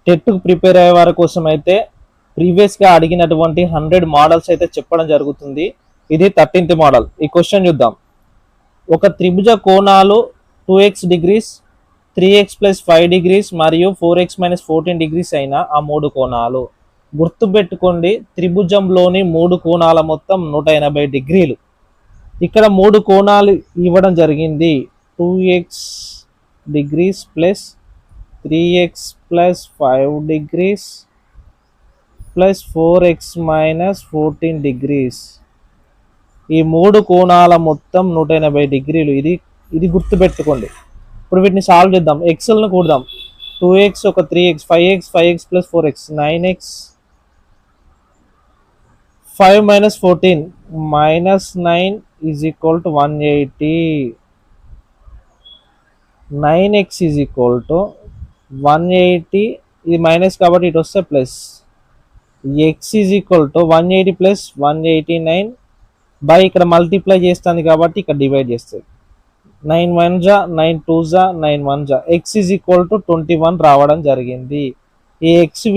టెట్కు prepare అయ్యే వారి కోసం అయితే ప్రీవియస్గా అడిగినటువంటి 100 మోడల్స్ అయితే చెప్పడం జరుగుతుంది. ఇది 13th మోడల్. ఈ క్వశ్చన్ చూద్దాం. ఒక త్రిభుజ కోణాలు 2x degrees, 3x plus 5 degrees మరియు 4x మైనస్ 14 డిగ్రీస్ అయిన ఆ మూడు కోణాలు. గుర్తుపెట్టుకోండి, త్రిభుజంలోని మూడు కోణాల మొత్తం 180 డిగ్రీలు. ఇక్కడ మూడు కోణాలు ఇవ్వడం జరిగింది. 2x degrees plus 3x plus 5 degrees plus 4x minus 14 degrees. ఈ మూడు కోణాల మొత్తం 180 డిగ్రీలు. ఇది గుర్తుపెట్టుకోండి. ఇప్పుడు వీటిని సాల్వ్ చేద్దాం. ఎక్స్లను కూడదాం. 2x ఒక 3x, 5x plus 4x 9x, 5 minus 14 minus 9 is equal to 180. 9x is equal to 180. ఇది మైనస్ కాబట్టి ఇటు వస్తే plus. x is equal to 180 plus 189 by ఇక్కడ మల్టిప్లై చేస్తుంది కాబట్టి ఇక్కడ డివైడ్ చేస్తుంది. 9 1 జా 9 2 జా 9 1 జా. ఎక్స్ ఈజ్ ఈక్వల్ టు 21 రావడం జరిగింది. ఈ ఎక్స్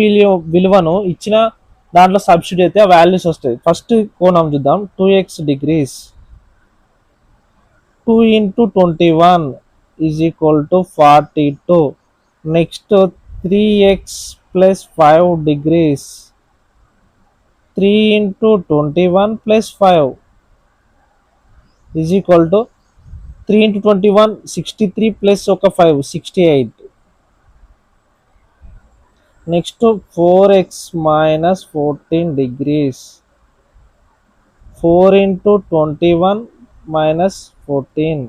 విలువను ఇచ్చిన దాంట్లో సబ్స్టిట్యూట్ అయితే ఆ వాల్యూస్ వస్తాయి. ఫస్ట్ కోణం చూద్దాం. 2x degrees 2 into 21 is equal to 42. Next 3x plus 5 degrees 3 into 21 plus 5 is equal to 3 into 21 63 plus ఒక 5 68. Next 4x minus 14 degrees 4 into 21 minus 14.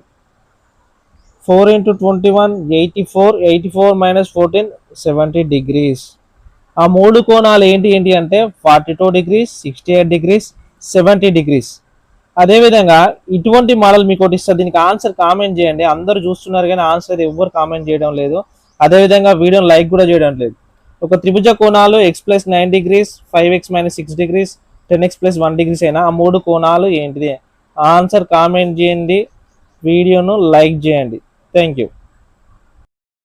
4 into 21 84 minus 14 70 degrees. ఆ మూడు కోణాలు ఏంటి అంటే 42 డిగ్రీస్, 68 డిగ్రీస్, 70 డిగ్రీస్. అదేవిధంగా ఇటువంటి మోడల్ మీకు ఒకటి ఇస్తారు. దీనికి ఆన్సర్ కామెంట్ చేయండి. అందరూ చూస్తున్నారు కానీ ఆన్సర్ ఎవ్వరు కామెంట్ చేయడం లేదు. అదేవిధంగా వీడియోని లైక్ కూడా చేయడం లేదు. ఒక త్రిభుజ కోణాలు x plus 9 degrees, 5x minus 6 degrees, 10x plus 1 degrees అయినా ఆ మూడు కోణాలు ఏంటిది? ఆన్సర్ కామెంట్ చేయండి, వీడియోను లైక్ చేయండి. Thank you.